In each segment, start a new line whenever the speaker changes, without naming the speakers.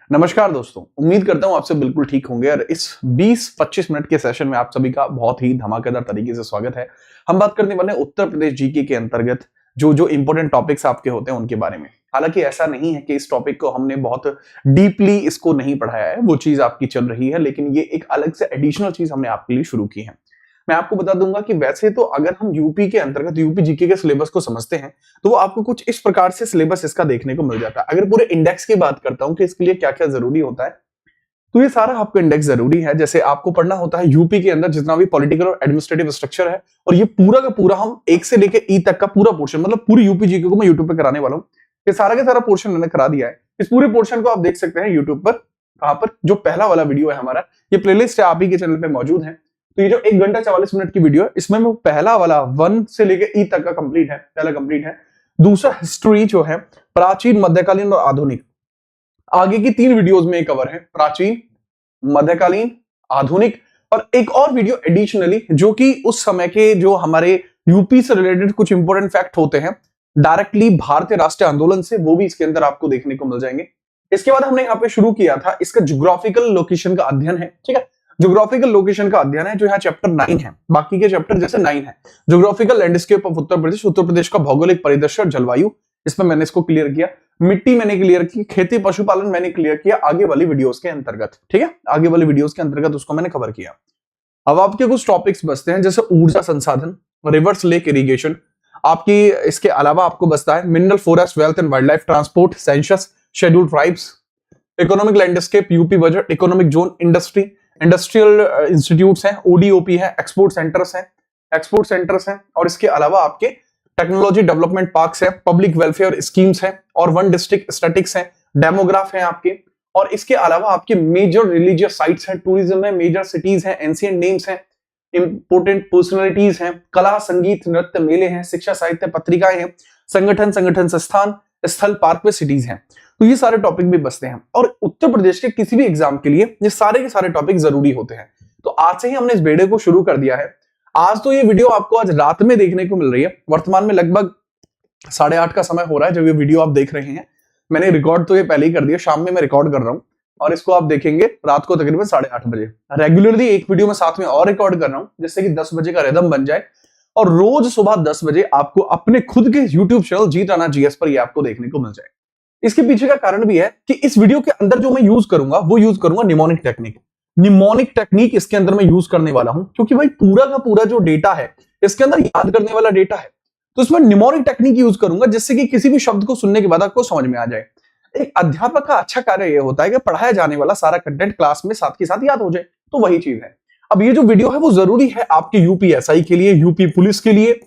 नमस्कार दोस्तों, उम्मीद करता हूं आपसे बिल्कुल ठीक होंगे और इस 20-25 मिनट के सेशन में आप सभी का बहुत ही धमाकेदार तरीके से स्वागत है। हम बात करने वाले हैं उत्तर प्रदेश जीके के अंतर्गत जो जो इंपॉर्टेंट टॉपिक्स आपके होते हैं उनके बारे में। हालांकि ऐसा नहीं है कि इस टॉपिक को हमने बहुत डीपली इसको नहीं पढ़ाया है, वो चीज आपकी चल रही है, लेकिन ये एक अलग से एडिशनल चीज हमने आपके लिए शुरू की है। मैं आपको बता दूंगा कि वैसे तो अगर हम यूपी के अंतर्गत यूपी जीके के सिलेबस को समझते हैं तो वो आपको कुछ इस प्रकार से सिलेबस इसका देखने को मिल जाता है। अगर पूरे इंडेक्स की बात करता हूं कि इसके लिए क्या क्या जरूरी होता है, तो ये सारा आपको इंडेक्स जरूरी है। जैसे आपको पढ़ना होता है यूपी के अंदर जितना भी पॉलिटिकल और एडमिनिस्ट्रेटिव स्ट्रक्चर है, और ये पूरा का पूरा हम एक से लेकर ई तक का पूरा पोर्शन, मतलब पूरी यूपी जीके को मैं यूट्यूब पे कराने वाला हूँ। ये सारा का सारा पोर्शन मैंने करा दिया है। इस पूरे पोर्शन को आप देख सकते हैं यूट्यूब पर। कहां पर? जो पहला वाला वीडियो है हमारा, ये प्लेलिस्ट है आप ही के चैनल पे मौजूद है। तो ये जो 1 घंटा 44 मिनट की वीडियो है, इसमें वो पहला वाला 1 से लेकर ई तक का कंप्लीट है, पहला कंप्लीट है। दूसरा हिस्ट्री जो है प्राचीन, मध्यकालीन और आधुनिक, आगे की 3 वीडियोस में कवर है, प्राचीन, मध्यकालीन, आधुनिक, और एक और वीडियो एडिशनली जो कि उस समय के जो हमारे यूपी से रिलेटेड कुछ इंपॉर्टेंट फैक्ट होते हैं डायरेक्टली भारतीय राष्ट्रीय आंदोलन से, वो भी इसके अंदर आपको देखने को मिल जाएंगे। इसके बाद हमने यहाँ पे शुरू किया था इसका ज्योग्राफिकल लोकेशन का अध्ययन है, ठीक है। ज्योग्राफिकल लोकेशन का अध्ययन है जो यहाँ चैप्टर 9 है, बाकी के चैप्टर जैसे 9 है। Geographical landscape of Uttar Pradesh, Uttar Pradesh का भौगोलिक परिदृश्य और जलवायु, इसमें मैंने इसको क्लियर किया। मिट्टी मैंने क्लियर की, खेती पशुपालन मैंने क्लियर किया आगे वाली वीडियोस के अंतर्गत, ठीक है। आगे वाली वीडियोस के अंतर्गत उसको मैंने कवर किया। अब आपके कुछ टॉपिक्स बचते हैं जैसे ऊर्जा संसाधन, रिवर्स लेक इरिगेशन, आपकी इसके अलावा आपको बचता है mineral forest, wealth and wild life, transport, census, scheduled tribes, economic landscape, UP budget, economic zone, industry, industrial institutes हैं, ओडीओपी है, एक्सपोर्ट सेंटर्स हैं, और इसके अलावा आपके टेक्नोलॉजी डेवलपमेंट पार्क्स है, पब्लिक वेलफेयर स्कीम्स है, और 1 डिस्ट्रिक्ट स्टैटिक्स है, डेमोग्राफ है आपके, और इसके अलावा आपके मेजर रिलीजियस साइट्स हैं, टूरिज्म है, मेजर सिटीज हैं, एंशिएंट नेम्स हैं, इंपोर्टेंट पर्सनैलिटीज हैं, कला संगीत नृत्य मेले हैं, शिक्षा साहित्य पत्रिकाएं हैं, संगठन संस्थान स्थल पार्क व सिटीज हैं। तो ये सारे टॉपिक भी बचते हैं, और उत्तर प्रदेश के किसी भी एग्जाम के लिए ये सारे के सारे टॉपिक जरूरी होते हैं। तो आज से ही हमने इस वीडियो को शुरू कर दिया है। आज तो ये वीडियो आपको आज रात में देखने को मिल रही है। वर्तमान में लगभग 8:30 का समय हो रहा है जब ये वीडियो आप देख रहे हैं। मैंने रिकॉर्ड तो ये पहले ही कर दिया, शाम में मैं रिकॉर्ड कर रहा हूँ, और इसको आप देखेंगे रात को तकरीबन 8:30 बजे। रेगुलरली एक वीडियो में साथ में और रिकॉर्ड कर रहा हूँ जिससे कि 10 बजे का रिदम बन जाए, और रोज सुबह 10 बजे आपको अपने खुद के यूट्यूब चैनल जीत राणा जीएस पर ये आपको देखने को मिल जाए। इसके पीछे का कारण भी है कि इस वीडियो के अंदर जो मैं यूज करूंगा वो यूज करूंगा निमोनिक टेक्निक इसके अंदर मैं यूज करने वाला हूं, क्योंकि भाई पूरा का पूरा जो डेटा है इसके अंदर याद करने वाला डेटा है, तो इसमें निमोनिक टेक्निक यूज करूंगा जिससे कि किसी भी शब्द को सुनने के बाद आपको समझ में आ जाए। एक अध्यापक का अच्छा कार्य यह होता है कि पढ़ाया जाने वाला सारा कंटेंट क्लास में साथ के साथ याद हो जाए, तो वही चीज है। अब ये जो वीडियो है वो जरूरी है आपके यूपी एसआई के लिए, यूपी पुलिस के लिए,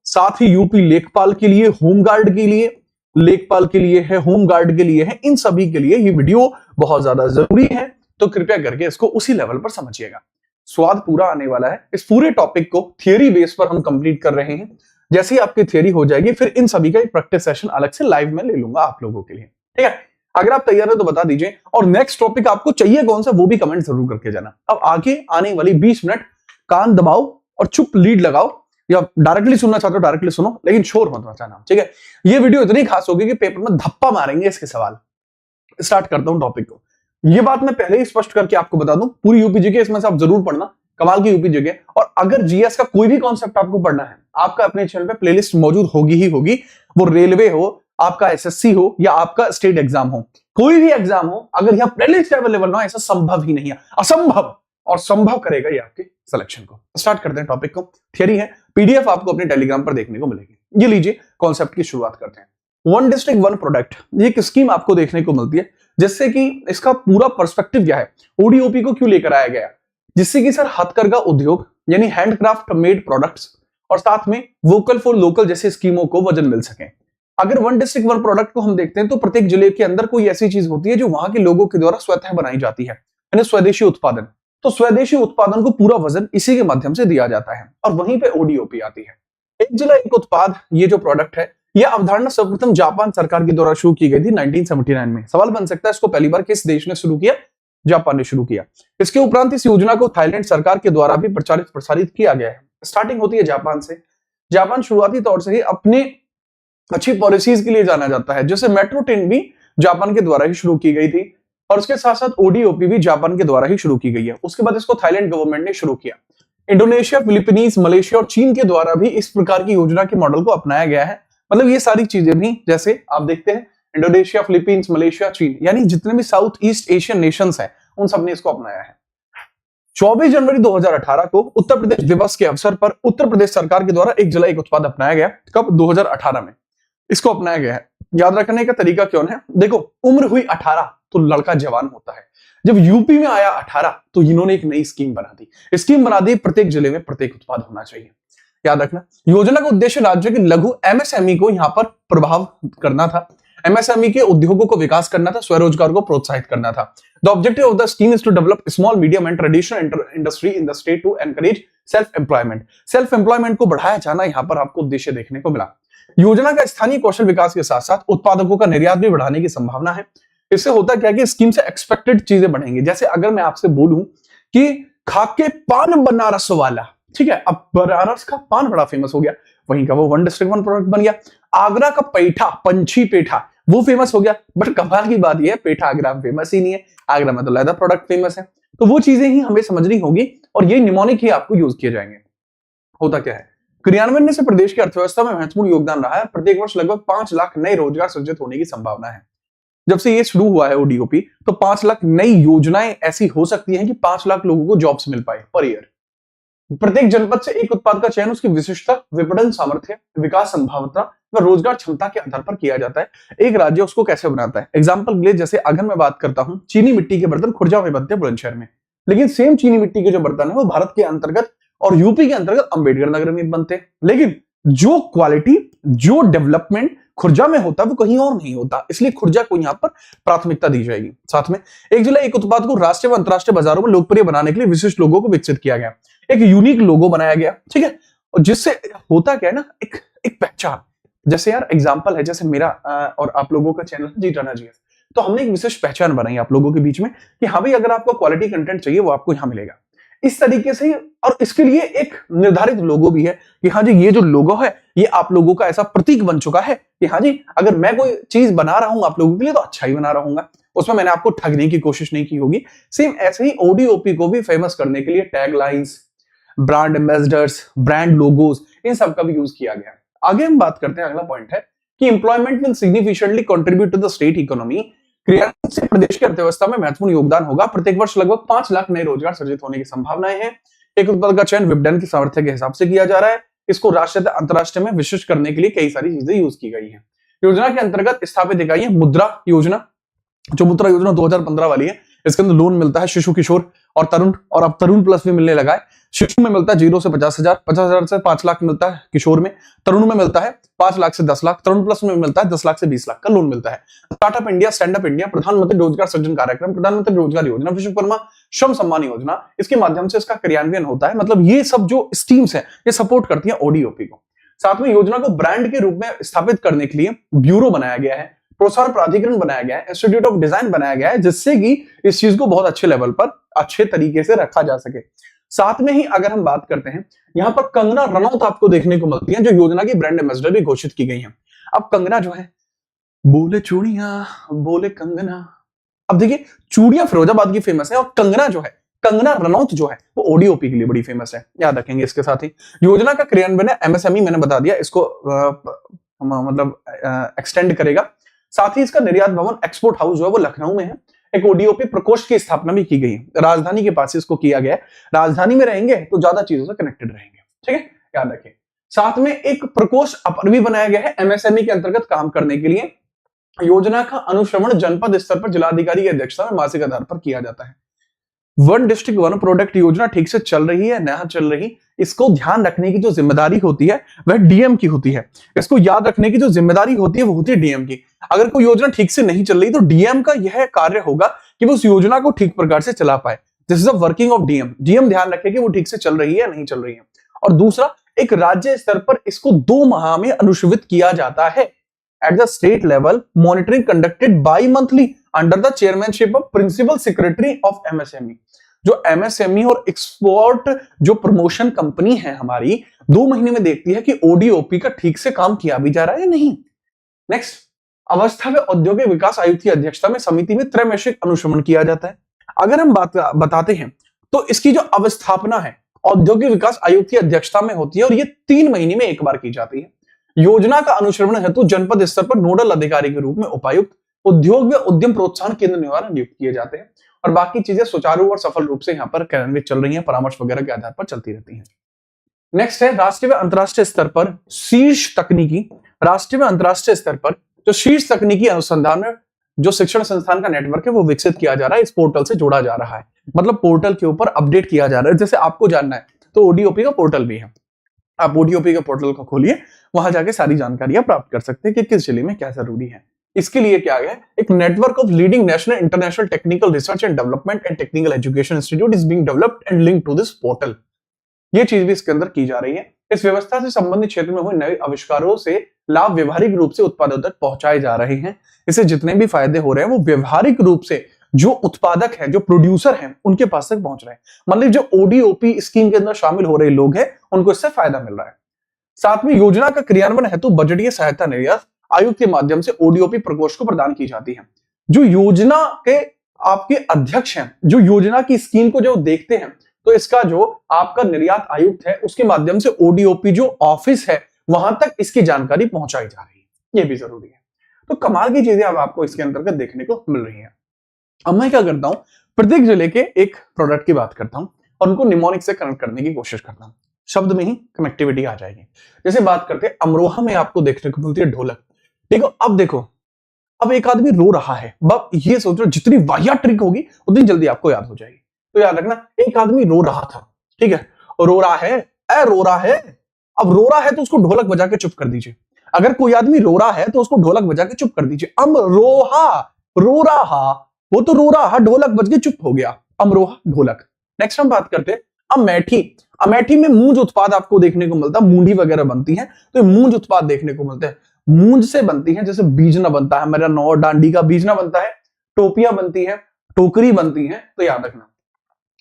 साथ ही यूपी लेखपाल के लिए, होमगार्ड के लिए, लेखपाल के लिए है, होमगार्ड के लिए है, इन सभी के लिए ये वीडियो बहुत ज्यादा जरूरी है। तो कृपया करके इसको उसी लेवल पर समझिएगा। स्वाद पूरा आने वाला है। इस पूरे टॉपिक को थियरी बेस पर हम कंप्लीट कर रहे हैं। जैसे ही आपकी थियरी हो जाएगी फिर इन सभी का एक प्रैक्टिस सेशन अलग से लाइव में ले लूंगा आप लोगों के लिए, ठीक है। अगर आप तैयार हो तो बता दीजिए, और नेक्स्ट टॉपिक आपको चाहिए कौन सा वो भी कमेंट जरूर करके जाना। अब आगे आने वाली 20 मिनट कान दबाओ और चुप लीड लगाओ, या डायरेक्टली सुनना चाहते हो डायरेक्टली सुनो, लेकिन शोर मत मचाना, ठीक है। ये वीडियो इतनी खास होगी कि पेपर में धप्पा मारेंगे इसके सवाल। स्टार्ट करता हूं टॉपिक को। ये बात मैं पहले ही स्पष्ट करके आपको बता दूं, पूरी यूपी जीके इसमें से आप जरूर पढ़ना, कमाल की यूपी जीके। और अगर जीएस का कोई भी कॉन्सेप्ट आपको पढ़ना है, आपका अपने चैनल पे प्लेलिस्ट मौजूद होगी ही होगी, वो रेलवे हो, आपका एसएससी हो, या आपका स्टेट एग्जाम हो, कोई भी एग्जाम हो, अगर यहाँ प्लेलिस्ट अवेलेबल ना हो ऐसा संभव ही नहीं है, असंभव, और संभव करेगा ये आपके सिलेक्शन को। स्टार्ट करते हैं टॉपिक को। थियरी है, पीडीएफ आपको अपने टेलीग्राम पर देखने को मिलेगी। ये लीजिए, कॉन्सेप्ट की शुरुआत करते हैं। 1 डिस्ट्रिक्ट 1 प्रोडक्ट, ये एक स्कीम आपको देखने को मिलती है, जिससे कि इसका पूरा पर्सपेक्टिव क्या है, ओडीओपी को क्यों लेकर आया गया, जिससे कि सर हथकरघा उद्योग यानी हैंडक्राफ्ट मेड प्रोडक्ट्स, और साथ में वोकल फॉर लोकल जैसे स्कीमों को वजन मिल सके। अगर 1 डिस्ट्रिक्ट 1 प्रोडक्ट को हम देखते हैं तो प्रत्येक जिले के अंदर कोई ऐसी चीज होती है जो वहां के लोगों के द्वारा स्वतः बनाई जाती है, यानी स्वदेशी उत्पादन। तो स्वदेशी उत्पादन को पूरा वजन इसी के माध्यम से दिया जाता है, और वहीं पे ओडीओपी आती है। एक जिला एक उत्पाद, ये जो प्रोडक्ट है, यह अवधारणा सर्वप्रथम जापान सरकार के द्वारा शुरू की गई थी 1979 में। सवाल बन सकता है इसको पहली बार किस देश ने शुरू किया? जापान ने शुरू किया। इसके उपरांत इस योजना को थाईलैंड सरकार के द्वारा भी प्रसारित किया गया है। स्टार्टिंग होती है जापान से। जापान शुरुआती तौर से ही अपने अच्छी पॉलिसीज के लिए जाना जाता है, जैसे मेट्रो ट्रेन भी जापान के द्वारा ही शुरू की गई थी। और उसके साथ साथ ओडीओपी भी जापान के द्वारा ही शुरू की गई है। उसके बाद इसको थाईलैंड गवर्नमेंट ने शुरू किया। इंडोनेशिया, फिलीपींस, मलेशिया और चीन के द्वारा भी इस प्रकार की योजना के मॉडल को अपनाया गया है। मतलब ये सारी चीजें भी, जैसे आप देखते हैं इंडोनेशिया, फिलीपींस, मलेशिया, चीन, यानी जितने भी साउथ ईस्ट एशियन नेशंस हैं उन सब ने इसको अपनाया है। 24 जनवरी 2018 को उत्तर प्रदेश दिवस के अवसर पर उत्तर प्रदेश सरकार के द्वारा एक जिला एक उत्पाद अपनाया गया। कब? 2018 में इसको अपनाया गया है। याद रखने का तरीका क्यों है? देखो, उम्र हुई 18 तो लड़का जवान होता है। जब यूपी में आया 18 तो इन्होंने एक नई स्कीम बना दी। स्कीम बना दी प्रत्येक जिले में प्रत्येक उत्पाद होना चाहिए। याद रखना, योजना का उद्देश्य राज्य के लघु एमएसएमई को यहां पर प्रभाव करना था। एमएसएमई के उद्योगों को विकास करना था, स्वरोजगार को प्रोत्साहित करना था। The objective of the scheme is to develop small, medium and traditional industry in the state to encourage self employment. Self employment को बढ़ाया जाना यहां पर आपको उद्देश्य देखने को मिला। योजना का स्थानीय कौशल विकास के साथ साथ उत्पादकों का निर्यात भी बढ़ाने की संभावना है। इससे होता क्या कि स्कीम से एक्सपेक्टेड चीजें बढ़ेंगी। जैसे अगर मैं आपसे बोलूं कि खाके पान बनारस वाला, ठीक है, अब बनारस का पान बड़ा फेमस हो गया, वहीं का वो वन डिस्ट्रिक्ट वन प्रोडक्ट बन गया। आगरा का पेठा, पंछी पेठा, वो फेमस हो गया। बट कमाल की बात यह है, पेठा आगरा में फेमस ही नहीं है। आगरा में तो लेदर प्रोडक्ट फेमस है। तो वो चीजें ही हमें समझनी होगी और ये निमोनिक ही आपको यूज किए जाएंगे। होता क्या है, क्रियान्वयन से प्रदेश की अर्थव्यवस्था में महत्वपूर्ण योगदान रहा है। प्रत्येक वर्ष लगभग 5 लाख नए रोजगार सृजित होने की संभावना है। जब से ये शुरू हुआ है ओडीओपी, तो 5 लाख नई योजनाएं ऐसी हो सकती हैं कि 5 लाख लोगों को जॉब्स मिल पाए पर ईयर। प्रत्येक जनपद से एक उत्पाद का चयन उसकी विशिष्टता, विपणन सामर्थ्य, विकास संभावना व रोजगार क्षमता के आधार पर किया जाता है। एक राज्य उसको कैसे बनाता है। एग्जाम्पल के लिए, जैसे अगर मैं बात करता हूं, चीनी मिट्टी के बर्तन खुर्जा में बनते हैं बुलंदशहर में, लेकिन सेम चीनी मिट्टी के जो बर्तन है वो भारत के अंतर्गत और यूपी के अंतर्गत अंबेडकर नगर में बनते हैं। लेकिन जो क्वालिटी, जो डेवलपमेंट खुर्जा में होता है वो कहीं और नहीं होता, इसलिए खुर्जा को यहां पर प्राथमिकता दी जाएगी। साथ में एक जिला एक उत्पाद को राष्ट्रीय व अंतरराष्ट्रीय बाजारों में लोकप्रिय बनाने के लिए विशिष्ट लोगों को विकसित किया गया। एक यूनिक लोगो बनाया गया, ठीक है, और जिससे होता क्या है ना, एक पहचान। जैसे यार एग्जांपल है, जैसे मेरा और आप लोगों का चैनल जी टाना जी, तो हमने एक विशेष पहचान बनाई आप लोगों के बीच में कि हाँ भाई, अगर आपको क्वालिटी कंटेंट चाहिए वो आपको यहां मिलेगा इस तरीके से। और इसके लिए एक निर्धारित लोगो भी है कि हाँ जी, ये जो लोगो है ये आप लोगों का ऐसा प्रतीक बन चुका है कि हाँ जी, अगर मैं कोई चीज बना रहा हूं आप लोगों के लिए तो अच्छा ही बना रहूंगा, उसमें मैंने आपको ठगने की कोशिश नहीं की होगी। सेम ऐसे ही ओडीओपी को भी फेमस करने के लिए tag lines, brand ambassadors, brand logos, इन सब का भी यूज किया गया। आगे हम बात करते हैं, अगला पॉइंट है कि employment will significantly contribute to the state economy. क्रियान्वयन से प्रदेश की अर्थव्यवस्था में महत्वपूर्ण योगदान होगा। प्रत्येक वर्ष लगभग 5 लाख नए रोजगार सृजित होने की संभावनाएं हैं। एक उत्पाद का चयन विपणन की सामर्थ्य के हिसाब से किया जा रहा है। इसको राष्ट्रीय अंतरराष्ट्रीय में विशिष्ट करने के लिए कई सारी चीजें यूज की गई है। योजना के अंतर्गत स्थापित इकाई मुद्रा योजना, जो मुद्रा योजना 2015 वाली है। इसके अंदर लोन मिलता है शिशु, किशोर और तरुण, और अब तरुण प्लस भी मिलने लगा है। शिशु में मिलता है 0 से 50,000, 50,000 से 5 लाख मिलता है किशोर में। तरुण में मिलता है 5 लाख से 10 लाख, तरुण प्लस में मिलता है 10 लाख से 20 लाख का लोन मिलता है। Startup India, stand up India, प्रधानमंत्री रोजगार सृजन कार्यक्रम, प्रधानमंत्री रोजगार योजना, विश्वकर्मा श्रम सम्मान योजना, इसके माध्यम से इसका क्रियान्वयन होता है। मतलब ये सब जो स्कीम्स है ये सपोर्ट करती है ओडीओपी को। साथ में योजना को ब्रांड के रूप में स्थापित करने के लिए ब्यूरो बनाया गया है, प्रोत्साहन प्राधिकरण बनाया गया है, इंस्टीट्यूट ऑफ डिजाइन बनाया गया है, जिससे कि इस चीज को बहुत अच्छे लेवल पर अच्छे तरीके से रखा जा सके। साथ में ही अगर हम बात करते हैं, यहां पर कंगना रनौत आपको देखने को मिलती है, जो योजना की ब्रांड एम्बेसडर भी घोषित की गई है। अब कंगना जो है, बोले चूड़ियां बोले कंगना, अब देखिए चूड़ियां फिरोजाबाद की फेमस है और कंगना जो है, कंगना रनौत जो है वो ओडीओपी के लिए बड़ी फेमस है, याद रखेंगे। इसके साथ ही योजना का क्रियान्वयन एमएसएमई मैंने बता दिया, इसको मतलब एक्सटेंड करेगा। साथ ही इसका निर्यात भवन एक्सपोर्ट हाउस जो है वो लखनऊ में है। एक ओडीओपी प्रकोष्ठ की स्थापना भी की गई है, राजधानी के पास इसको किया गया है। राजधानी में रहेंगे तो ज्यादा चीजों से कनेक्टेड रहेंगे, ठीक है, याद रखिए। साथ में एक प्रकोष्ठ अपर भी बनाया गया है एमएसएमई के अंतर्गत काम करने के लिए। योजना का अनुश्रवण जनपद स्तर पर जिलाधिकारी की अध्यक्षता में मासिक आधार पर किया जाता है। वन डिस्ट्रिक्ट वन प्रोडक्ट योजना ठीक से चल रही है, नहीं चल रही, इसको ध्यान रखने की जो जिम्मेदारी होती है वह डीएम की होती है। इसको याद रखने की जो जिम्मेदारी होती है वो होती है डीएम की। अगर कोई योजना ठीक से नहीं चल रही तो डीएम का यह कार्य होगा कि वो उस योजना को ठीक प्रकार से चला पाए। This is the working of DM. DM ध्यान रखे कि वो ठीक से चल रही है या नहीं चल रही है। और दूसरा, एक राज्य स्तर पर इसको 2 माह में अनुश्रवित किया जाता है। At the state level monitoring conducted by monthly under the chairmanship of principal secretary of MSME. जो एमएसएमई और एक्सपोर्ट जो प्रमोशन कंपनी है हमारी, 2 महीने में देखती है कि ओडीओपी का ठीक से काम किया भी जा रहा है या नहीं। नेक्स्ट, अवस्था में औद्योगिक विकास आयुक्त की अध्यक्षता में समिति में त्रैमासिक अनुश्रवण किया जाता है। अगर हम बात बताते हैं तो इसकी जो अवस्थापना है औद्योगिक विकास आयुक्त की अध्यक्षता में होती है और ये 3 महीने में एक बार की जाती है। योजना का अनुश्रवण हेतु जनपद स्तर पर नोडल अधिकारी के रूप में उपायुक्त, उद्योग व उद्यम प्रोत्साहन केंद्र द्वारा नियुक्त किए जाते हैं और बाकी चीजें सुचारू और सफल रूप से यहाँ पर कार्यान्वित चल रही हैं, परामर्श वगैरह के आधार पर चलती रहती हैं। नेक्स्ट है राष्ट्रीय व अंतरराष्ट्रीय स्तर पर शीर्ष तकनीकी, राष्ट्रीय व अंतरराष्ट्रीय स्तर पर जो शीर्ष तकनीकी अनुसंधान में जो शिक्षण संस्थान का नेटवर्क है वो विकसित किया जा रहा है, इस पोर्टल से जोड़ा जा रहा है। मतलब पोर्टल के ऊपर अपडेट किया जा रहा है। जैसे आपको जानना है तो ओडीओपी का पोर्टल भी है, आप ओडीओपी के पोर्टल को खोलिए, वहां जाके सारी जानकारियां प्राप्त कर सकते हैं कि किस जिले में क्या जरूरी है। इसके लिए क्या है, एक network of leading national international technical research and development and technical education institute is being developed and linked to this portal. ये चीज भी इसके अंदर की जा रही है। इस व्यवस्था से संबंधित क्षेत्र में हुए नए आविष्कारों से लाभ व्यवहारिक रूप से उत्पादों तक पहुंचाए जा रहे हैं। इससे जितने भी फायदे हो रहे हैं वो व्यवहारिक रूप से जो उत्पादक है, जो प्रोड्यूसर हैं, उनके पास तक पहुंच रहे हैं। मतलब जो ओडीओपी स्कीम के अंदर शामिल हो रहे लोग हैं उनको इससे फायदा मिल रहा है। साथ में योजना का क्रियान्वयन हेतु बजटीय सहायता निर्यात आयुक्त के माध्यम से ओडीओपी प्रकोष्ठ को प्रदान की जाती है। जो योजना के आपके अध्यक्ष हैं, जो योजना की स्कीम को जो देखते हैं, तो इसका जो आपका निर्यात आयुक्त है उसके माध्यम से ओडीओपी जो ऑफिस है वहां तक इसकी जानकारी पहुंचाई जा रही है। ये भी जरूरी है। तो कमाल की चीजें अब आपको इसके अंतर्गत देखने को मिल रही है। अब मैं क्या करता हूं, प्रत्येक जिले के एक प्रोडक्ट की बात करता हूं और उनको निमोनिक से कनेक्ट करने की कोशिश करता हूं। शब्द में ही कनेक्टिविटी आ जाएगी। जैसे बात करते हैं अमरोहा में आपको देखने को मिलती है ढोलक। देखो अब एक आदमी रो रहा है। अब ये सोचो जितनी वाहियात ट्रिक होगी उतनी जल्दी आपको याद हो जाएगी। तो याद रखना, एक आदमी रो रहा था, ठीक है, रो रहा है, रो रहा है। अब रो रहा है तो उसको ढोलक बजा के चुप कर दीजिए। अगर कोई आदमी रो रहा है तो उसको ढोलक बजा के चुप कर दीजिए। अमरोहा, रो रहा, वो तो रो रहा, ढोलक बज के चुप हो गया। अमरोहा ढोलक। नेक्स्ट हम बात करते हैं अमेठी। अमेठी में मूंज उत्पाद आपको देखने को मिलता है, मूंढी वगैरह बनती है तो मूंज उत्पाद देखने को मिलते हैं। मूंज से बनती है, जैसे बीजना बनता है, मेरा नौ डांडी का बीजना बनता है, टोपियां बनती है, टोकरी बनती है। तो याद रखना।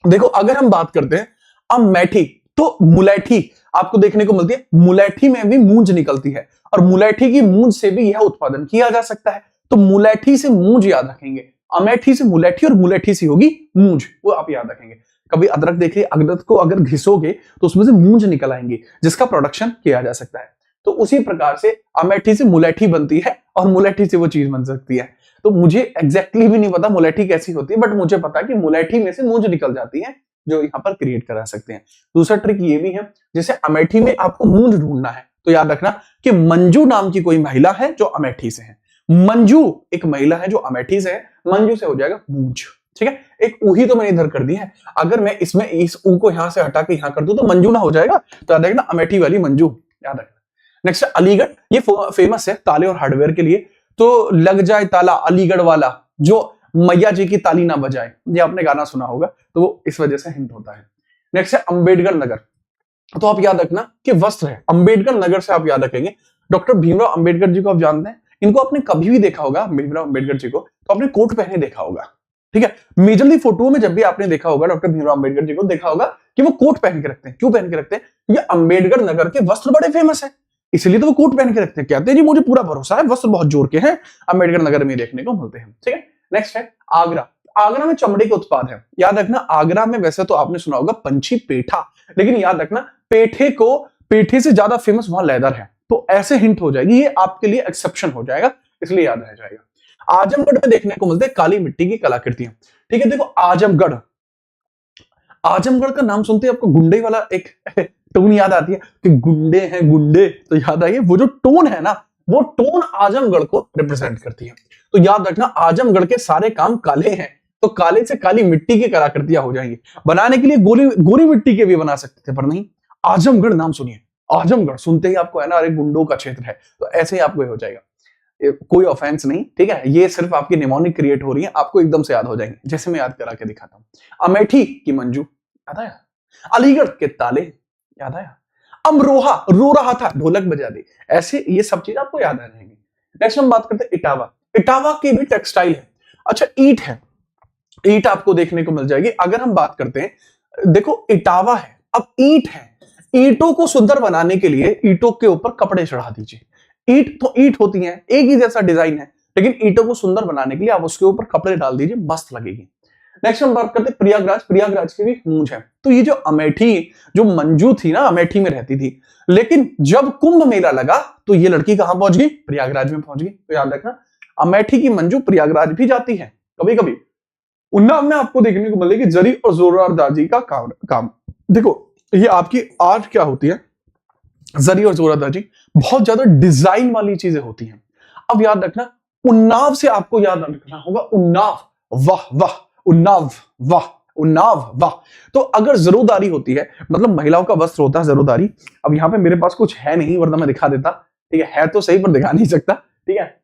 देखो अगर हम बात करते हैं अमेठी तो मुलैठी आपको देखने को मिलती है। मुलैठी में भी मूंज निकलती है और मुलैठी की मूंज से भी यह उत्पादन किया जा सकता है। तो मुलैठी से मूंज याद रखेंगे, अमेठी से मुलैठी और मुलैठी से होगी मूंज, वो आप याद रखेंगे। कभी अदरक देखिए, अदरक को अगर घिसोगे तो उसमें से मूंज निकल आएंगी जिसका प्रोडक्शन किया जा सकता है। तो उसी प्रकार से अमेठी से मुलैठी बनती है और मुलैठी से वो चीज बन सकती है। तो मुझे एग्जैक्टली भी नहीं पता मुलैठी कैसी होती है, बट मुझे पता है कि मुलैठी में से मूंज निकल जाती है जो यहाँ पर क्रिएट करा सकते हैं। दूसरा ट्रिक ये भी है, जैसे अमेठी में आपको मूंज ढूंढना है तो याद रखना कि मंजू नाम की कोई महिला है जो अमेठी से है। मंजू एक महिला है जो अमेठी से है, मंजू से हो जाएगा मूंज। ठीक है, एक ऊही तो मैंने इधर कर दी है, अगर मैं इसमें इस ऊ को यहां से हटा के यहां कर दूं तो मंजू ना हो जाएगा। तो याद रखना अमेठी वाली मंजू, याद रखना। नेक्स्ट अलीगढ़, ये फेमस है ताले और हार्डवेयर के लिए। तो लग जाए ताला अलीगढ़ वाला, जो मैया जी की ताली ना बजाए, ये आपने गाना सुना होगा, तो वो इस वजह से हिंट होता है। नेक्स्ट है अंबेडकर नगर। तो आप याद रखना कि वस्त्र है, अंबेडकर नगर से आप याद रखेंगे। डॉक्टर भीमराव अंबेडकर जी को आप जानते हैं, इनको आपने कभी भी देखा होगा, भीमराव अंबेडकर जी को, तो आपने कोट पहने देखा होगा। ठीक है, मेजरली फोटो में जब भी आपने देखा होगा डॉक्टर भीमराव अंबेडकर जी को, देखा होगा कि वो कोट पहन के रखते हैं। क्यों पहन के रखते हैं? ये अंबेडकर नगर के वस्त्र बड़े फेमस है, इसलिए तो वो कोट पहन के रखते हैं। कहते हैं जी मुझे पूरा भरोसा है, वस्त्र बहुत जोर के हैं, अंबेडकर नगर में देखने को मिलते हैं। ठीक है, नेक्स्ट है आगरा। आगरा में चमड़े के उत्पाद है। याद रखना आगरा में वैसे तो आपने सुना होगा पंछी पेठा, लेकिन याद रखना पेठे से ज्यादा फेमस वहां लेदर है। तो ऐसे हिंट हो जाएगी, ये आपके लिए एक्सेप्शन हो जाएगा, इसलिए याद रह जाएगा। आजमगढ़ में देखने को मिलते हैं काली मिट्टी की कलाकृतियां। ठीक है, देखो आजमगढ़, आजमगढ़ का नाम सुनते ही आपको गुंडे वाला एक टोन याद आती है कि गुंडे हैं गुंडे, तो याद आइए वो जो टोन है ना, वो टोन आजमगढ़ को रिप्रेजेंट करती है। तो याद रखना आजमगढ़ के सारे काम काले हैं, तो काले से काली मिट्टी की कलाकृतियां हो जाएंगी। बनाने के लिए गोरी मिट्टी के भी बना सकते थे, पर नहीं, आजमगढ़ नाम सुनिए, आजमगढ़ सुनते ही आपको है ना, अरे गुंडों का क्षेत्र है, तो ऐसे ही आपको हो जाएगा। कोई ऑफेंस नहीं, ठीक है, ये सिर्फ आपकी निमोनिक क्रिएट हो रही है, आपको एकदम से याद हो जाएंगे। जैसे मैं याद करा के दिखाता हूं, अमेठी की मंजू, याद आया? अलीगढ़ के ताले, याद आया? अमरोहा, रो रहा था, ढोलक बजा दी। ऐसे ये सब चीज आपको याद आ जाएंगी। नेक्स्ट हम बात करते हैं इटावा। इटावा की भी टेक्सटाइल है। अच्छा, ईंट है, ईंट आपको देखने को मिल जाएगी। अगर हम बात करते हैं, देखो इटावा है, अब ईंट है, ईंटों को सुंदर बनाने के लिए ईंटों के ऊपर कपड़े चढ़ा दीजिए। ईंट तो ईंट होती है, एक ही जैसा डिजाइन है, लेकिन ईंटों को सुंदर बनाने के लिए आप उसके ऊपर कपड़े डाल दीजिए, मस्त लगेगी। नेक्स्ट हम बात करते हैं प्रयागराज। प्रयागराज की भी मूंछ है। तो ये जो अमेठी, जो मंजू थी ना, अमेठी में रहती थी, लेकिन जब कुंभ मेला लगा तो ये लड़की कहां पहुंच गई? प्रयागराज में पहुंच गई। तो याद रखना, अमेठी की मंजू प्रयागराज भी जाती है कभी कभी। उन्नाव में आपको देखने को मिलेगी जरी और जोरारदाजी का काम। देखो ये आपकी आर्ट क्या होती है, जरी और जोरारदाजी बहुत ज्यादा डिजाइन वाली चीजें होती हैं। अब याद रखना, उन्नाव से आपको याद रखना होगा उन्नाव, वाह वाह, उन्नाव वाह, उन्नाव वाह। तो अगर जरोदारी होती है, मतलब महिलाओं का वस्त्र होता है जरोदारी। अब यहाँ पे मेरे पास कुछ है नहीं, वरना मैं दिखा देता, ठीक है तो सही पर दिखा नहीं सकता, ठीक है।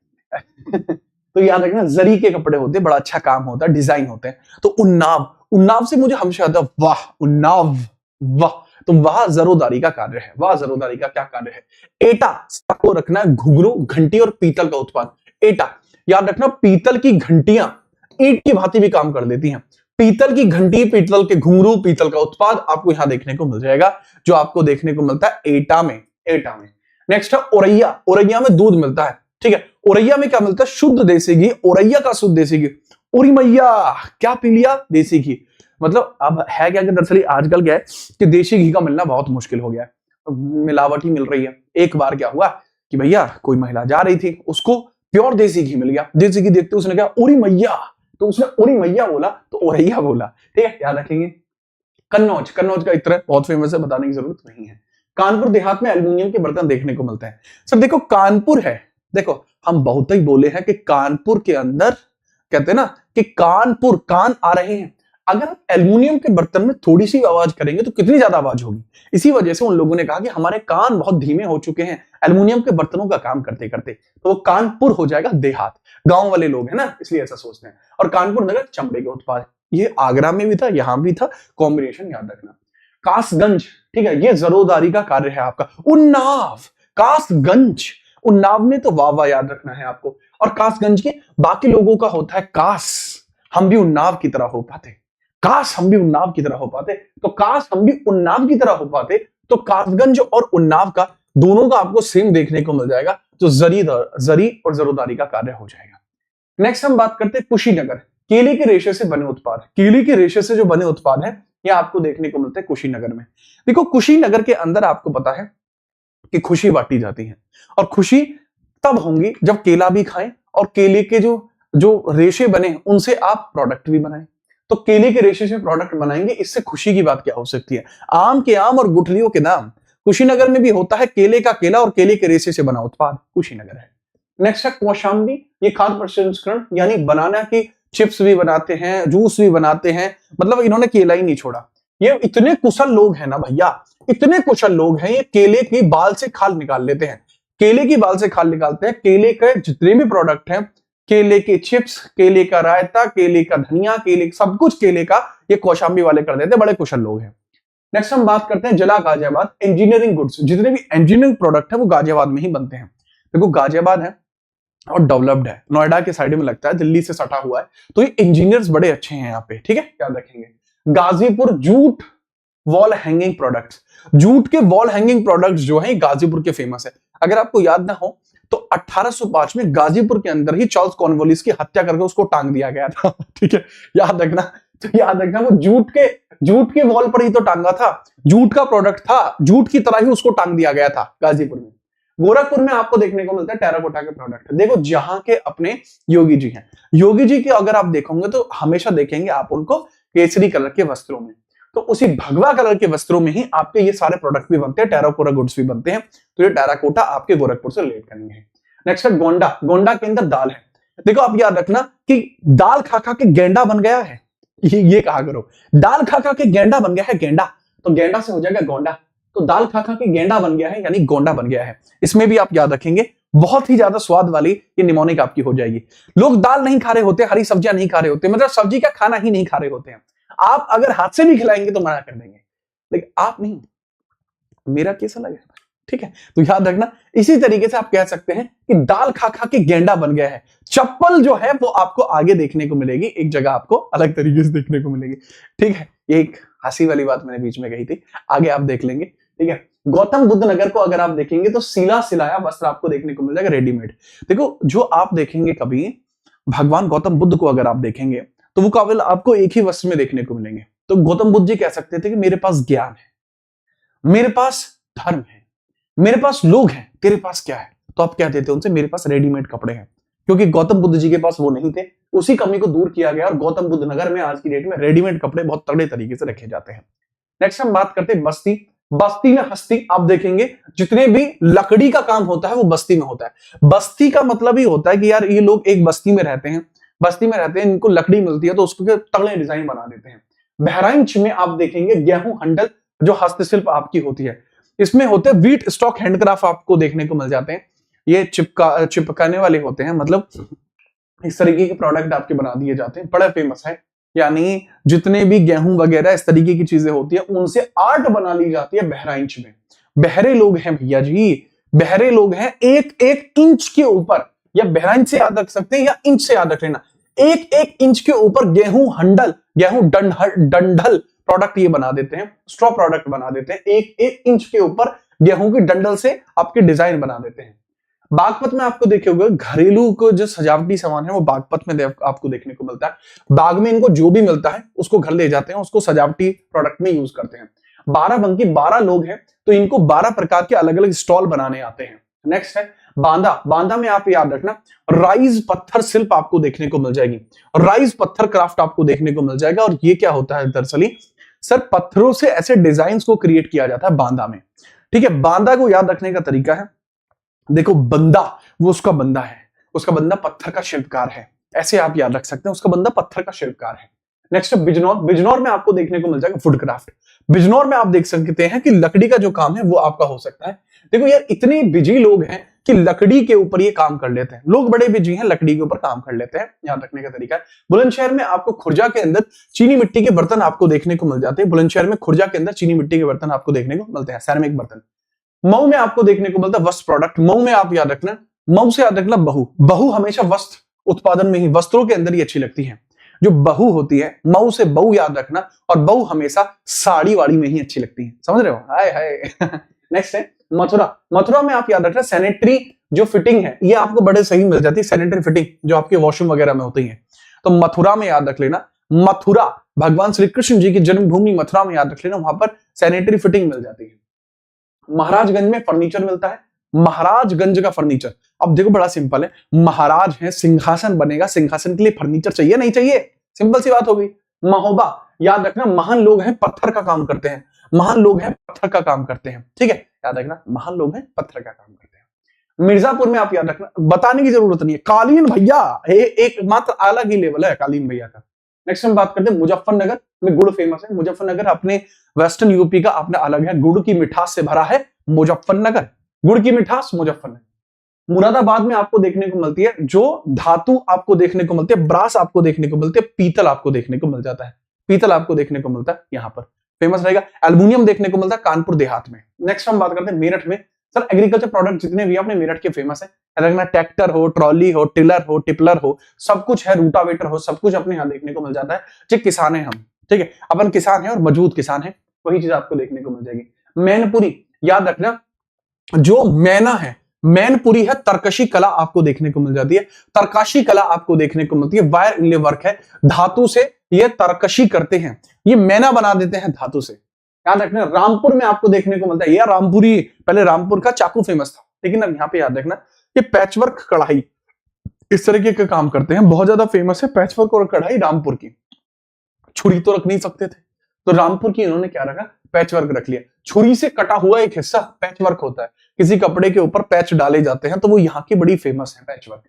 तो याद रखना, जरी के कपड़े होते हैं, बड़ा अच्छा काम होता है, डिजाइन होते हैं। तो उन्नाव, उन्नाव से मुझे हमेशा आता है वाह, उन्नाव वाह। तो वह जरोदारी का कार्य है। वह जरोदारी का क्या कार्य है? एटा, आपको रखना है घुंघरू, घंटी और पीतल का उत्पाद। एटा, याद रखना, पीतल की घंटियां ईंट की भांति भी काम कर देती हैं। पीतल की घंटी, पीतल के घुंघरू, पीतल का उत्पाद आपको यहां देखने को मिल जाएगा, जो आपको देखने को मिलता है एटा में। एटा में नेक्स्ट है औरैया। औरैया में दूध मिलता है, ठीक है। औरैया में क्या मिलता है? शुद्ध देसी घी। औरैया का शुद्ध देसी घी। उरी मैया, क्या पी लिया? देसी घी। मतलब अब है क्या कि दरअसल आजकल क्या है कि देसी घी का मिलना बहुत मुश्किल हो गया है, मिलावट ही मिल रही है। एक बार क्या हुआ कि भैया कोई महिला जा रही थी, उसको प्योर देसी घी मिल गया। देसी घी देखते उसने कहा उरी मैया, तो उसने उरी मैया बोला तो औरैया बोला, ठीक है, याद रखेंगे। कन्नौज, कन्नौज का इत्र बहुत फेमस है, बताने की जरूरत नहीं है। कानपुर देहात में एल्युमिनियम के बर्तन देखने को मिलते हैं। सब देखो कानपुर है, देखो हम बहुत ही बोले हैं कि कानपुर के अंदर कहते हैं ना कि कानपुर, कान आ रहे हैं। अगर आप एल्युमिनियम के बर्तन में थोड़ी सी आवाज करेंगे तो कितनी ज्यादा आवाज होगी। इसी वजह से उन लोगों ने कहा कि हमारे कान बहुत धीमे हो चुके हैं एल्युमिनियम के बर्तनों का काम करते करते, तो वो कानपुर हो जाएगा देहात। गांव वाले लोग हैं ना, इसलिए ऐसा सोचते हैं। और कानपुर नगर चमड़े के उत्पाद, ये आगरा में भी था, यहां भी था, कॉम्बिनेशन याद रखना। कासगंज, ठीक है, ये जरोदारी का कार्य है आपका। उन्नाव, कासगंज, उन्नाव में तो वावा याद रखना है आपको। और कासगंज के बाकी लोगों का होता है कास, हम भी उन्नाव की तरह हो पाते, काश हम भी उन्नाव की तरह हो पाते, तो काश हम भी उन्नाव की तरह हो पाते। तो कासगंज और उन्नाव का दोनों का आपको सेम देखने को मिल जाएगा, तो जरी और जरोदारी का कार्य हो जाएगा। नेक्स्ट हम बात करते हैं कुशीनगर। केले के रेशे से बने उत्पाद, केले के रेशे से जो बने उत्पाद हैं ये आपको देखने को मिलते हैं कुशीनगर में। देखो कुशीनगर के अंदर आपको पता है कि खुशी बांटी जाती है, और खुशी तब होंगी जब केला भी खाएं और केले के जो जो रेशे बने उनसे आप प्रोडक्ट भी बनाएं। तो केले के रेशे से प्रोडक्ट बनाएंगे, इससे खुशी की बात क्या हो सकती है? आम के आम और गुठलियों के नाम। कुशीनगर में भी होता है केले का केला और केले के रेशे से बना उत्पाद कुशीनगर है। नेक्स्ट है कौशाम्बी, ये खाद्य प्रसंस्करण, यानी बनाना की चिप्स भी बनाते हैं, जूस भी बनाते हैं, मतलब इन्होंने केला ही नहीं छोड़ा। ये इतने कुशल लोग हैं ना भैया, इतने कुशल लोग हैं, ये केले की बाल से खाल निकाल लेते हैं, केले की बाल से खाल निकालते हैं। केले के जितने भी प्रोडक्ट हैं, केले के चिप्स, केले का रायता, केले का धनिया, केले सब कुछ केले का, ये कौशाम्बी वाले कर देते हैं, बड़े कुशल लोग हैं। नेक्स्ट हम बात करते हैं जिला गाजियाबाद। इंजीनियरिंग गुड्स, जितने भी इंजीनियरिंग प्रोडक्ट है वो गाजियाबाद में ही बनते हैं। देखो गाजियाबाद है और डेवलप्ड है, नोएडा के साइड में लगता है, दिल्ली से सटा हुआ है, तो ये इंजीनियर्स बड़े अच्छे हैं यहाँ पे, ठीक है, याद रखेंगे। Ghazipur jute wall hanging products, jute के वॉल हैंगिंग प्रोडक्ट्स जो है गाजीपुर के फेमस है। अगर आपको याद ना हो तो 1805 में गाजीपुर के अंदर ही चार्ल्स कॉर्नवालिस की हत्या करके उसको टांग दिया गया था, ठीक है, याद रखना। तो याद रखना वो जूट के वॉल पर ही तो टांगा था, जूट का प्रोडक्ट था, जूट की तरह ही उसको टांग दिया गया था गाजीपुर में। गोरखपुर में आपको देखने को मिलता है टेराकोटा के प्रोडक्ट। देखो जहां के अपने योगी जी हैं, योगी जी के अगर आप देखोगे तो हमेशा देखेंगे आप उनको केसरी कलर के वस्त्रों में, तो उसी भगवा कलर के वस्त्रों में ही आपके ये सारे प्रोडक्ट भी बनते हैं, टेराकोटा गुड्स भी बनते हैं। तो ये टेराकोटा आपके गोरखपुर से रिलेट करेंगे। नेक्स्ट है गोंडा। गोंडा के अंदर दाल है। देखो आप याद रखना कि दाल खा खा के गेंडा बन गया है, ये कहा करो, दाल खा खा के गेंडा बन गया है, गेंडा, तो गेंडा से हो जाएगा गोंडा, तो दाल खा खा के गेंडा बन गया है यानी गोंडा बन गया है। इसमें भी आप याद रखेंगे बहुत ही ज्यादा स्वाद वाली ये निमोनिक आपकी हो जाएगी। लोग दाल नहीं खा रहे होते, हरी सब्जियां नहीं खा रहे होते, मतलब सब्जी का खाना ही नहीं खा रहे होते हैं। आप अगर हाथ से भी खिलाएंगे तो मना कर देंगे, लेकिन आप नहीं, मेरा केस अलग है, ठीक है। तो याद रखना, इसी तरीके से आप कह सकते हैं कि दाल खा खा के गेंडा बन गया है। चप्पल जो है वो आपको आगे देखने को मिलेगी, एक जगह आपको अलग तरीके से देखने को मिलेगी, ठीक है। ये एक हंसी वाली बात मैंने बीच में कही थी, आगे आप देख लेंगे, ठीक है। गौतम बुद्ध नगर को अगर आप देखेंगे तो सिला सिलाया वस्त्र आपको देखने को मिल जाएगा, रेडीमेड। देखो जो आप देखेंगे कभी भगवान गौतम बुद्ध को अगर आप देखेंगे तो वो केवल आपको एक ही वस्त्र में देखने को मिलेंगे। तो गौतम बुद्ध जी कह सकते थे कि मेरे पास ज्ञान है, मेरे पास धर्म है, मेरे पास लोग हैं, तेरे पास क्या है? तो आप क्या देते उनसे, मेरे पास रेडीमेड कपड़े हैं। क्योंकि गौतम बुद्ध जी के पास वो नहीं थे, उसी कमी को दूर किया गया और गौतम बुद्ध नगर में आज की डेट में रेडीमेड कपड़े बहुत तगड़े तरीके से रखे जाते हैं। नेक्स्ट हम बात करते हैं बस्ती। बस्ती में हस्ती आप देखेंगे जितने भी लकड़ी का काम होता है वो बस्ती में होता है। बस्ती का मतलब ही होता है कि यार ये लोग एक बस्ती में रहते हैं, बस्ती में रहते हैं, इनको लकड़ी मिलती है तो उसको तगड़े डिजाइन बना देते हैं। बहराइच में आप देखेंगे गेहूं हंडल जो हस्तशिल्प आपकी होती है, इसमें होते हैं व्हीट स्टॉक हैंडक्राफ्ट आपको देखने को मिल जाते हैं। ये चिपकाने वाले होते हैं, मतलब इस तरीके के प्रोडक्ट आपके बना दिए जाते हैं, बड़ा फेमस है। यानी जितने भी गेहूं वगैरह इस तरीके की चीजें होती है उनसे आर्ट बना ली जाती है बहराइच में। बहरे लोग हैं भैया जी, बहरे लोग हैं। एक एक इंच के ऊपर, या बहराइच से याद रख सकते हैं या इंच से याद रख लेना, एक एक इंच के ऊपर गेहूं हंडल, गेहूं डंडल प्रोडक्ट ये बना देते हैं, स्ट्रॉ प्रोडक्ट बना देते हैं। एक एक इंच के ऊपर गेहूं की डंडल से आपके डिजाइन बना देते हैं। बागपत में आपको देखे होगा घरेलू को जो सजावटी सामान है वो बागपत में आपको देखने को मिलता है। बाग में इनको जो भी मिलता है उसको घर ले जाते हैं, उसको सजावटी प्रोडक्ट में यूज करते हैं। 12 12 लोग हैं तो इनको 12 प्रकार के अलग अलग स्टॉल बनाने आते हैं। नेक्स्ट है बांदा। बांदा में आप याद रखना राइज पत्थर शिल्प आपको देखने को मिल जाएगी, राइज पत्थर क्राफ्ट आपको देखने को मिल जाएगा। और ये क्या होता है दरअसल सर, पत्थरों से ऐसे डिजाइन को क्रिएट किया जाता है बांदा में। ठीक है, बांदा को याद रखने का तरीका है, देखो बंदा वो उसका बंदा है, उसका बंदा पत्थर का शिल्पकार है, ऐसे आप याद रख सकते हैं, उसका बंदा पत्थर का शिल्पकार है। नेक्स्ट बिजनौर। बिजनौर में आपको देखने को मिल जाएगा वुड क्राफ्ट। बिजनौर में आप देख सकते हैं कि लकड़ी का जो काम है वो आपका हो सकता है। देखो यार इतने बिजी लोग हैं कि लकड़ी के ऊपर ये काम कर लेते हैं, लोग बड़े बिजी हैं, लकड़ी के ऊपर काम कर लेते हैं, याद रखने का तरीका है। बुलंदशहर में आपको खुर्जा के अंदर चीनी मिट्टी के बर्तन आपको देखने को मिल जाते हैं। बुलंदशहर में खुर्जा के अंदर चीनी मिट्टी के बर्तन आपको देखने को मिलते हैं, सैरामिक बर्तन। मऊ में आपको देखने को मिलता है वस्त्र प्रोडक्ट। मऊ में आप याद रखना, मऊ से याद रखना बहू। बहू हमेशा वस्त्र उत्पादन में ही, वस्त्रों के अंदर ही अच्छी लगती है। जो बहू होती है, मऊ से बहू याद रखना, और बहू हमेशा साड़ी वाड़ी में ही अच्छी लगती है, समझ रहे हो? हाय हाय। नेक्स्ट है मथुरा। मथुरा में आप याद रखना सैनिटरी जो फिटिंग है ये आपको बड़े सही मिल जाती है, सैनिटरी फिटिंग जो आपके वॉशरूम वगैरह में होती है। तो मथुरा में याद रख लेना, मथुरा भगवान श्री कृष्ण जी की जन्मभूमि मथुरा में याद रख लेना, वहां पर सैनिटरी फिटिंग मिल जाती है। महाराजगंज में फर्नीचर मिलता है, महाराजगंज का फर्नीचर। अब देखो बड़ा सिंपल है, महाराज है, सिंहासन बनेगा, सिंहासन के लिए फर्नीचर चाहिए नहीं चाहिए, सिंपल सी बात हो गई। महोबा याद रखना महान लोग हैं, पत्थर का काम करते हैं, महान लोग हैं, पत्थर का काम करते हैं। ठीक है, याद रखना महान लोग हैं, पत्थर का काम करते हैं। मिर्जापुर में आप याद रखना, बताने की जरूरत नहीं है, कालीन भैया एक मात्र अलग ही लेवल है कालीन भैया का। नेक्स्ट हम बात करते हैं मुजफ्फरनगर में गुड़ फेमस है। मुजफ्फरनगर अपने वेस्टर्न यूपी का अपना अलग है, गुड़ की मिठास से भरा है मुजफ्फरनगर, गुड़ की मिठास मुजफ्फरनगर। मुरादाबाद में आपको देखने को मिलती है जो धातु आपको देखने को मिलती है, ब्रास आपको देखने को मिलती है, पीतल आपको देखने को मिल जाता है, पीतल आपको देखने को मिलता है, यहाँ पर फेमस रहेगा। एल्युमिनियम देखने को मिलता है कानपुर देहात में। नेक्स्ट हम बात करते हैं मेरठ में। सर एग्रीकल्चर प्रोडक्ट जितने भी अपने मेरठ के फेमस है, ट्रैक्टर हो, ट्रॉली हो, टिलर हो, टिपलर हो, सब कुछ है, रूटावेटर हो, सब कुछ अपने यहाँ देखने को मिल जाता है। जो किसान है हम, ठीक है, अपन किसान है और मजबूत किसान है, वही चीज आपको देखने को मिल जाएगी। मैनपुरी याद रखना, जो मैना है, मैनपुरी है, तरकशी कला आपको देखने को मिल जाती है, तरकाशी कला आपको देखने को मिलती है। वायर इनले वर्क है, धातु से ये तरकशी करते हैं, ये मैना बना देते हैं धातु से, याद रखना। रामपुर में आपको देखने को मिलता है, यह रामपुरी, पहले रामपुर का चाकू फेमस था, लेकिन अब यहाँ पे याद रखना ये पैचवर्क कढ़ाई इस तरीके का काम करते हैं, बहुत ज्यादा फेमस है पैचवर्क और कढ़ाई रामपुर की। छुरी तो रख नहीं सकते थे तो रामपुर की इन्होंने क्या रखा, पैचवर्क रख लिया। छुरी से कटा हुआ एक हिस्सा पैचवर्क होता है, किसी कपड़े के ऊपर पैच डाले जाते हैं, तो वो यहाँ की बड़ी फेमस है पैचवर्क।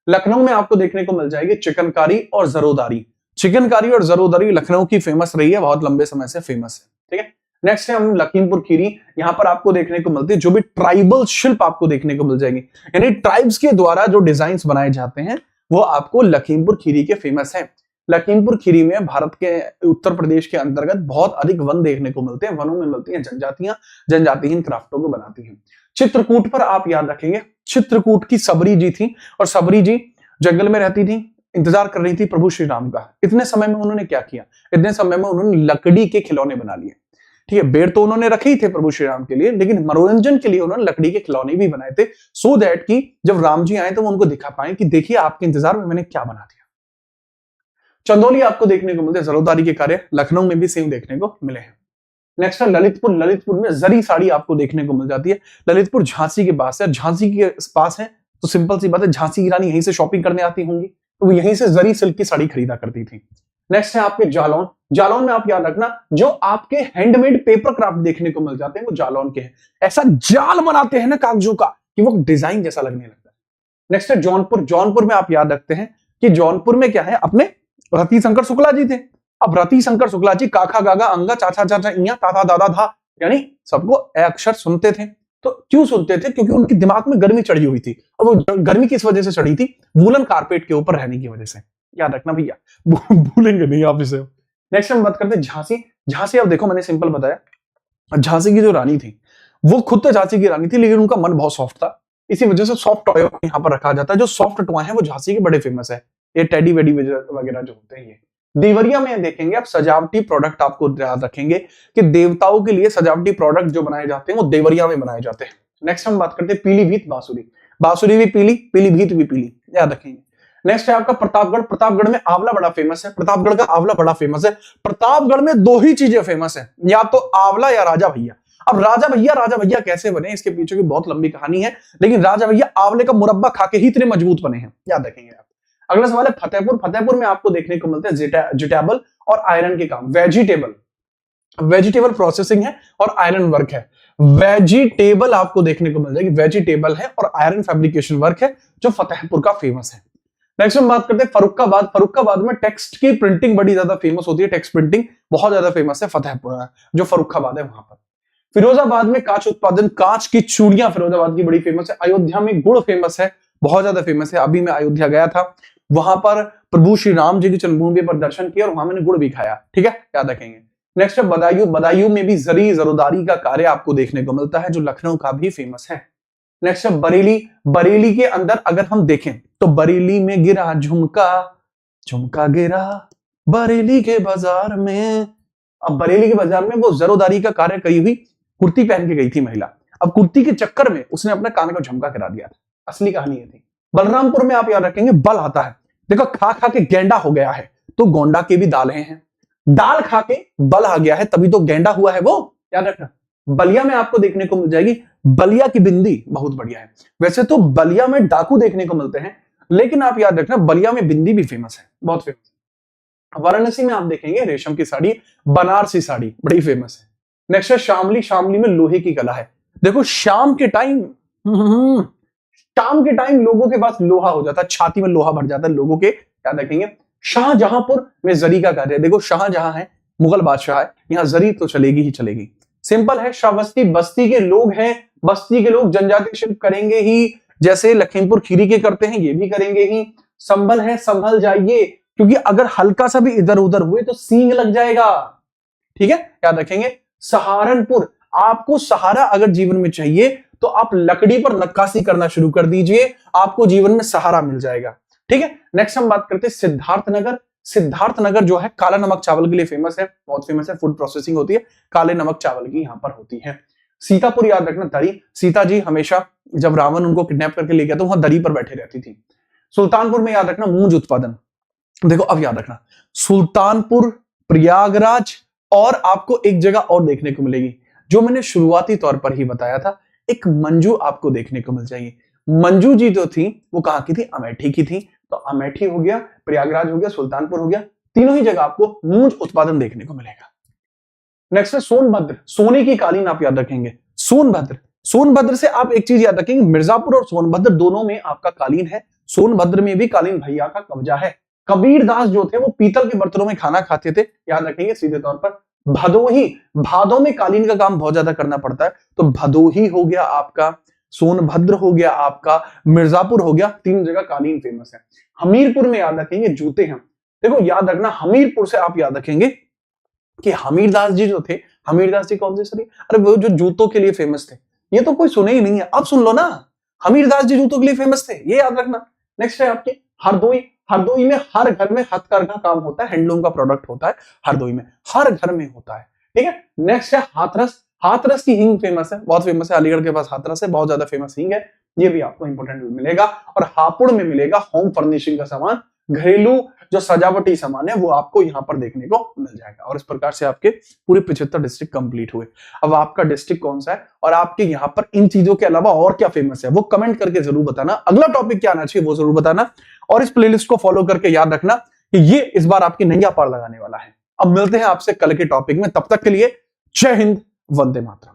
लखनऊ में आपको देखने को मिल जाएगी चिकनकारी और जरोदारी। चिकनकारी और जरोदारी लखनऊ की फेमस रही है, बहुत लंबे समय से फेमस है, ठीक है। नेक्स्ट है हम लखीमपुर खीरी, यहाँ पर आपको देखने को मिलती है जो भी ट्राइबल शिल्प आपको देखने को मिल जाएगी, यानी ट्राइब्स के द्वारा जो डिजाइन बनाए जाते हैं वो आपको लखीमपुर खीरी के फेमस है। लखीमपुर खीरी में भारत के उत्तर प्रदेश के अंतर्गत बहुत अधिक वन देखने को मिलते हैं, वनों में मिलती हैं जनजातियां, जनजातिहीन क्राफ्टों को बनाती हैं। चित्रकूट पर आप याद रखेंगे, चित्रकूट की सबरी जी थी और सबरी जी जंगल में रहती थी, इंतजार कर रही थी प्रभु श्री राम का। इतने समय में उन्होंने क्या किया, इतने समय में उन्होंने लकड़ी के खिलौने बना लिए। ठीक है, बेर तो उन्होंने रखे ही थे प्रभु श्री राम के लिए, लेकिन मनोरंजन के लिए उन्होंने लकड़ी के खिलौने भी बनाए थे, सो दैट कि जब राम जी आए तो वो उनको दिखा पाए कि देखिए आपके इंतजार में मैंने क्या बना दिया। चंदौली आपको देखने को मिलते हैं जरोदारी के कार्य, लखनऊ में भी सेम देखने को मिले हैं। नेक्स्ट है ललितपुर। ललितपुर में जरी साड़ी आपको देखने को मिल जाती है। ललितपुर झांसी के पास है, झांसी के पास है तो सिंपल सी बात है, झांसी की रानी यहीं से शॉपिंग करने आती होंगी, तो वो यहीं से जरी सिल्क की साड़ी खरीदा करती थी। नेक्स्ट है आपके जालौन। जालौन में आप याद रखना, जो आपके हैंडमेड पेपर क्राफ्ट देखने को मिल जाते हैं वो जालौन के हैं। ऐसा जाल बनाते हैं ना कागजों का कि वो डिजाइन जैसा लगने लगता है। नेक्स्ट है जौनपुर। जौनपुर में आप याद रखते हैं कि जौनपुर में क्या है, अपने रति शंकर शुक्ला जी थे। अब रति शंकर शुक्ला जी काका गागा अंगा चाचा चाचा इया ताता दादा था, यानी सबको ए अक्षर सुनते थे। तो क्यों सुनते थे? क्योंकि उनके दिमाग में गर्मी चढ़ी हुई थी, और वो गर्मी किस वजह से चढ़ी थी? वूलन कारपेट के ऊपर रहने की वजह से। याद रखना भैया, भूलेंगे नहीं आप इसे। नेक्स्ट हम बात करते हैं झांसी। झांसी आप देखो, मैंने सिंपल बताया, झांसी की जो रानी थी वो खुद तो झांसी की रानी थी, लेकिन उनका मन बहुत सॉफ्ट था, इसी वजह से सॉफ्ट टॉय यहाँ पर रखा जाता है। जो सॉफ्ट टॉय है वो झांसी के बड़े फेमस है, ये टेडी वेडी वगैरह जो होते हैं। ये देवरिया में देखेंगे आप सजावटी प्रोडक्ट, आपको याद रखेंगे कि देवताओं के लिए सजावटी प्रोडक्ट जो बनाए जाते हैं वो देवरिया में बनाए जाते हैं। नेक्स्ट हम बात करते हैं पीलीभीत बांसुरी। बांसुरी भी पीली, पीलीभीत भी पीली, याद रखेंगे। नेक्स्ट है आपका प्रतापगढ़। प्रतापगढ़ में आंवला बड़ा फेमस है, प्रतापगढ़ का आंवला बड़ा फेमस है। प्रतापगढ़ में दो ही चीजें फेमस है, या तो आंवला या राजा भैया। अब राजा भैया कैसे बने, इसके पीछे की बहुत लंबी कहानी है, लेकिन राजा भैया आंवले का मुरब्बा खा के ही इतने मजबूत बने हैं, याद रखेंगे आप। अगला सवाल है फतेहपुर। फतेहपुर में आपको देखने को मिलते हैं जिटेबल और आयरन के काम। वेजिटेबल प्रोसेसिंग है और आयरन वर्क है। वेजिटेबल आपको देखने को मिल जाएगी, वेजिटेबल है और आयरन फैब्रिकेशन वर्क है जो फतेहपुर का फेमस है। नेक्स्ट हम बात करते हैं फर्रुखाबाद। फर्रुखाबाद में टेक्स्ट की प्रिंटिंग बड़ी ज्यादा फेमस होती है, टेक्स्ट प्रिंटिंग बहुत ज्यादा फेमस है फतेहपुर, जो फर्रुखाबाद है वहां पर। फिरोजाबाद में कांच उत्पादन, कांच की चूड़ियां फिरोजाबाद की बड़ी फेमस है। अयोध्या में गुड़ फेमस है, बहुत ज्यादा फेमस है। अभी मैं अयोध्या गया था, वहां पर प्रभु श्री राम जी की जन्मभूमि पर दर्शन किया और वहां मैंने गुड़ भी खाया, ठीक है, याद रखेंगे। नेक्स्ट है बदायूं। बदायूं में भी जरोदारी का कार्य आपको देखने को मिलता है, जो लखनऊ का भी फेमस है। नेक्स्ट है बरेली। बरेली के अंदर अगर हम देखें तो बरेली में गिरा झुमका, झुमका गिरा बरेली के बाजार में। अब बरेली के बाजार में वो जरोदारी का कार्य करी हुई कुर्ती पहन के गई थी महिला। अब कुर्ती के चक्कर में उसने अपने कान का झुमका गिरा दिया था, असली कहानी ये थी। बलरामपुर में आप याद रखेंगे बल आता है, देखो खा खा के गेंडा हो गया है, तो गोंडा के भी दाल हैं, दाल खा के बल आ गया है तभी तो गेंडा हुआ है वो, याद रखना। बलिया में आपको देखने को मिल जाएगी बलिया की बिंदी, बहुत बढ़िया है। वैसे तो बलिया में डाकू देखने को मिलते हैं, लेकिन आप याद रखना बलिया में बिंदी भी फेमस है, बहुत फेमस है। वाराणसी में आप देखेंगे रेशम की साड़ी, बनारसी साड़ी बड़ी फेमस है। नेक्स्ट है शामली। शामली में लोहे की कला है। देखो शाम के टाइम लोगों के पास लोहा हो जाता है, छाती में लोहा भर जाता है लोगों के, याद रखेंगे। शाहजहांपुर में जरी का कार्य, देखो शाहजहां है, मुगल बादशाह है, यहां जरी तो चलेगी ही चलेगी। सिंपल है। श्रावस्ती। बस्ती के लोग हैं, बस्ती के लोग जनजातीय शिल्प करेंगे ही, जैसे लखीमपुर खीरी के करते हैं ये भी करेंगे ही। संभल है, संभल जाइए, क्योंकि अगर हल्का सा भी इधर उधर हुए तो सींग लग जाएगा, ठीक है, याद रखेंगे। सहारनपुर। आपको सहारा अगर जीवन में चाहिए तो आप लकड़ी पर नक्काशी करना शुरू कर दीजिए, आपको जीवन में सहारा मिल जाएगा, ठीक है। नेक्स्ट हम बात करते हैं सिद्धार्थनगर। सिद्धार्थनगर जो है काला नमक चावल के लिए फेमस है, बहुत फेमस है, फूड प्रोसेसिंग होती है काले नमक चावल की यहां पर होती है। सीतापुर याद रखना दरी। सीता जी हमेशा जब रावण उनको किडनैप करके ले गया तो वहां दरी पर बैठे रहती थी। सुल्तानपुर में याद रखना मूंज उत्पादन। देखो अब याद रखना सुल्तानपुर, प्रयागराज और आपको एक जगह और देखने को मिलेगी जो मैंने शुरुआती तौर पर ही बताया था, एक मंजू आपको देखने को मिल जाएगी। मंजू जी जो थी वो कहां की थी? अमेठी की थी, तो अमेठी हो गया, प्रयागराज हो गया, सुल्तानपुर हो गया, तीनों ही जगह आपको मूंज उत्पादन देखने को मिलेगा। नेक्स्ट है सोनभद्र। सोने की कालीन आप याद रखेंगे। सोनभद्र। सोनभद्र से आप एक चीज याद रखेंगे, मिर्जापुर और सोनभद्र दोनों में आपका कालीन है। सोनभद्र में भी कालीन भैया का कब्जा है। कबीरदास जो थे वो पीतल के बर्तनों में खाना खाते थे, याद रखेंगे सीधे तौर पर। भदोही। भादों में कालीन का काम बहुत ज्यादा करना पड़ता है, तो भदोही हो गया आपका, सोनभद्र हो गया आपका, मिर्जापुर हो गया, तीन जगह कालीन फेमस है। हमीरपुर में याद रखेंगे जूते हैं। देखो याद रखना हमीरपुर से आप याद रखेंगे कि हमीरदास जी जो थे, हमीरदास जी कौन से सर? अरे वो जो जूतों के लिए फेमस थे, ये तो कोई सुने ही नहीं है, अब सुन लो ना, हमीरदास जी जूतों के लिए फेमस थे, ये याद रखना। नेक्स्ट है आपके हरदोई। हरदोई में हर घर में हथकरघा काम होता है, हैंडलूम का प्रोडक्ट होता है, हरदोई में हर घर में होता है, ठीक है। नेक्स्ट है हाथरस। हाथरस की हींग फेमस है, बहुत फेमस है, अलीगढ़ के पास हाथरस है, बहुत ज्यादा फेमस हींग है, ये भी आपको इंपॉर्टेंट मिलेगा। और हापुड़ में मिलेगा होम फर्निशिंग का सामान, घरेलू जो सजावटी सामान है वो आपको यहाँ पर देखने को मिल जाएगा। और इस प्रकार से आपके पूरे 75 डिस्ट्रिक्ट कंप्लीट हुए। अब आपका डिस्ट्रिक्ट कौन सा है और आपके यहाँ पर इन चीजों के अलावा और क्या फेमस है वो कमेंट करके जरूर बताना। अगला टॉपिक क्या आना चाहिए वो जरूर बताना, और इस प्लेलिस्ट को फॉलो करके याद रखना कि ये इस बार आपकी नैया पार लगाने वाला है। अब मिलते हैं आपसे कल के टॉपिक में, तब तक के लिए जय हिंद, वंदे मातरम।